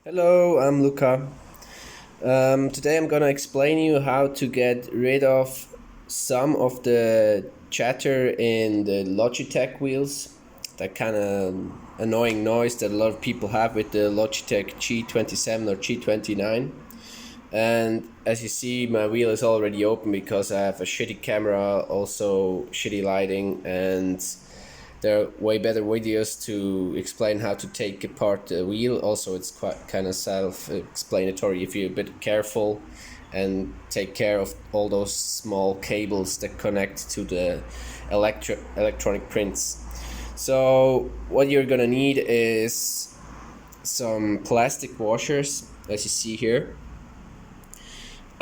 Hello, I'm Luca. Today I'm gonna explain you how to get rid of some of the chatter in the Logitech wheels. That kind of annoying noise that a lot of people have with the Logitech G27 or G29. And as you see, my wheel is already open because I have a shitty camera, also shitty lighting, and there are way better videos to explain how to take apart the wheel. Also, it's quite kind of self-explanatory if you're a bit careful and take care of all those small cables that connect to the electronic prints. So what you're gonna need is some plastic washers, as you see here.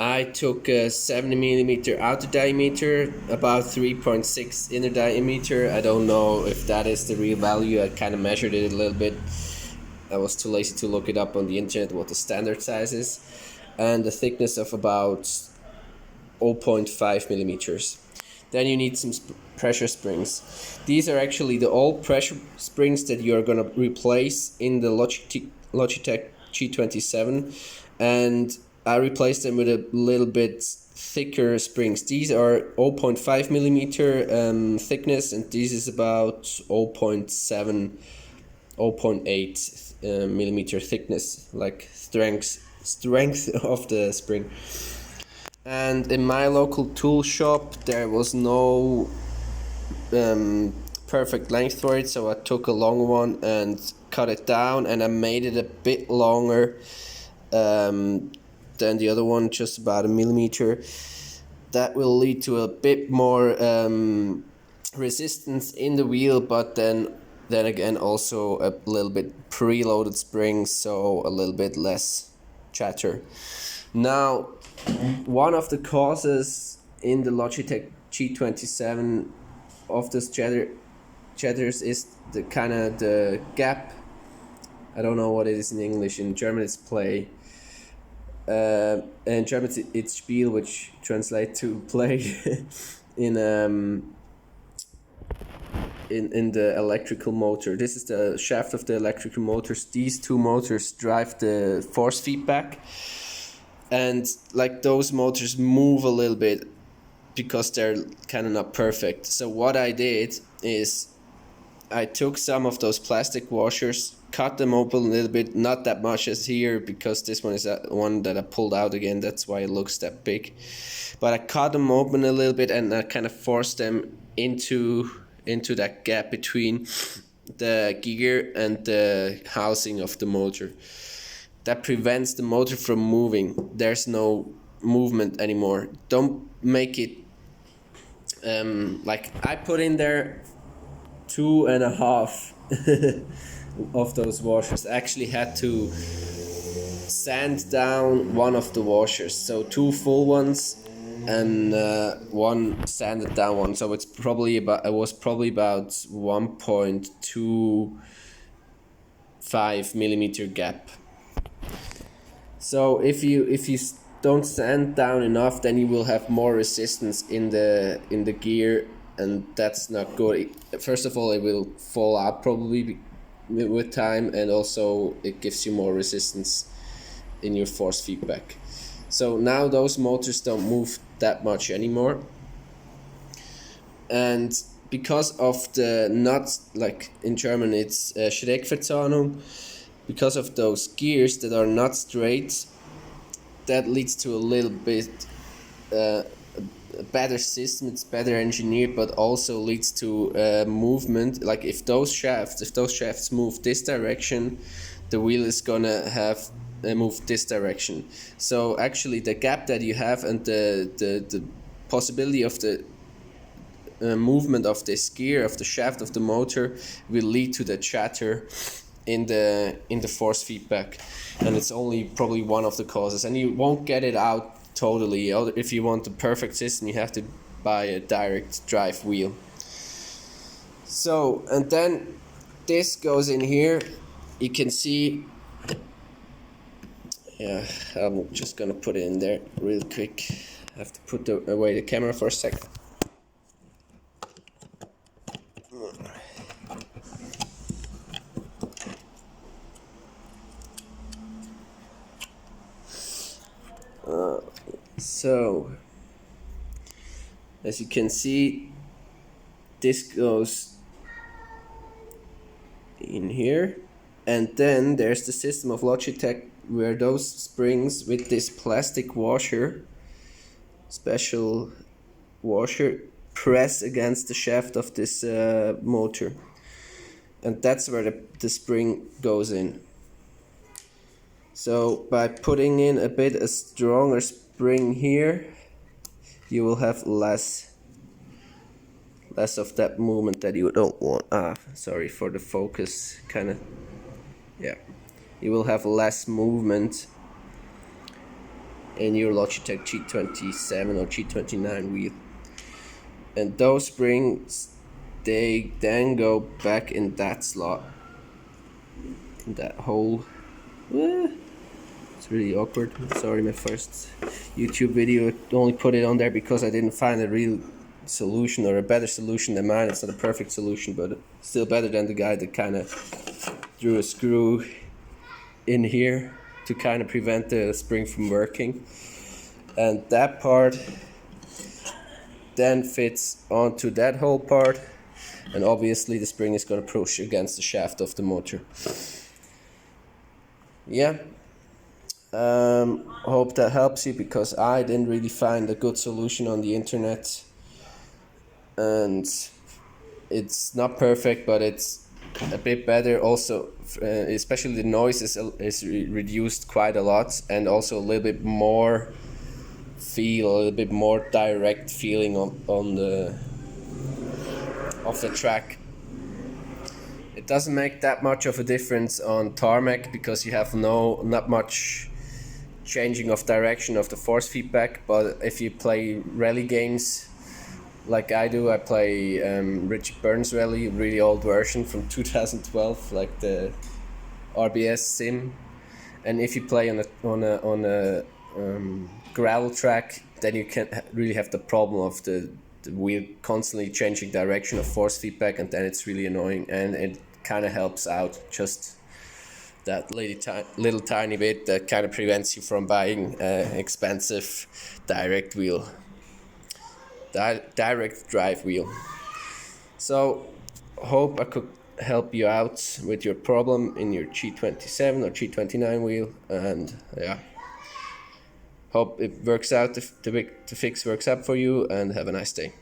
I took a 70mm outer diameter, about 3.6 inner diameter. I don't know if that is the real value. I kind of measured it a little bit. I was too lazy to look it up on the internet what the standard size is. And the thickness of about 0.5 millimeters. Then you need some pressure springs. These are actually the old pressure springs that you're going to replace in the Logitech G27, and I replaced them with a little bit thicker springs. These are 0.5 millimeter thickness, and this is about 0.7, 0.8 millimeter thickness, like strength of the spring. And in my local tool shop there was no perfect length for it, so I took a long one and cut it down, and I made it a bit longer than the other one, just about a millimeter. That will lead to a bit more resistance in the wheel, but then again also a little bit preloaded springs, so a little bit less chatter. Now, one of the causes in the Logitech G27 of this chatters is the kind of the gap. I don't know what it is in English. In German it's play. In German it's Spiel, which translates to play. in in the electrical motor. This is the shaft of the electrical motors. These two motors drive the force feedback, and like those motors move a little bit because they're kind of not perfect. So what I did is I took some of those plastic washers, cut them open a little bit, not that much as here because this one is that one that I pulled out again, that's why it looks that big. But I cut them open a little bit and I kind of forced them into that gap between the gear and the housing of the motor. That prevents the motor from moving. There's no movement anymore. Don't make it like I put in there 2.5 of those washers. I actually had to sand down one of the washers, so two full ones and one sanded down one. So it was probably about 1.25 millimeter gap. So if you don't sand down enough, then you will have more resistance in the gear, and that's not good. First of all, it will fall out probably with time, and also it gives you more resistance in your force feedback. So now those motors don't move that much anymore, and because of the nuts, like in German it's Schrägverzahnung, because of those gears that are not straight, that leads to a little bit a better system. It's better engineered, but also leads to movement. Like if those shafts move this direction, the wheel is gonna have move this direction. So actually the gap that you have and the possibility of the movement of this gear, of the shaft of the motor, will lead to the chatter in the force feedback, and it's only probably one of the causes, and you won't get it out totally. If you want the perfect system, you have to buy a direct drive wheel. So, and then this goes in here. You can see, yeah, I'm just gonna put it in there real quick. I have to put away the camera for a second. So as you can see, this goes in here, and then there's the system of Logitech where those springs with this plastic washer, special washer, press against the shaft of this motor, and that's where the spring goes in. So by putting in a stronger spring here, you will have less of that movement that you don't want. Sorry for the focus, kind of. Yeah, you will have less movement in your Logitech G27 or G29 wheel. And those springs, they then go back in that slot, in that hole. It's really awkward. Sorry, my first YouTube video, I only put it on there because I didn't find a real solution or a better solution than mine. It's not a perfect solution, but still better than the guy that kind of threw a screw in here to kind of prevent the spring from working. And that part then fits onto that whole part, and obviously the spring is going to push against the shaft of the motor. Yeah, hope that helps you, because I didn't really find a good solution on the internet, and it's not perfect, but it's a bit better. Also, especially the noise is reduced quite a lot, and also a little bit more feel, a little bit more direct feeling on the of the track. It doesn't make that much of a difference on tarmac because you have not much changing of direction of the force feedback. But if you play rally games like I do, I play Richard Burns Rally, a really old version from 2012, like the RBS sim. And if you play on a gravel track, then you can really have the problem of the wheel constantly changing direction of force feedback, and then it's really annoying, and it kind of helps out just that little tiny bit that kind of prevents you from buying expensive direct drive wheel. So hope I could help you out with your problem in your G27 or G29 wheel, and yeah, hope it works out, the fix works out for you, and have a nice day.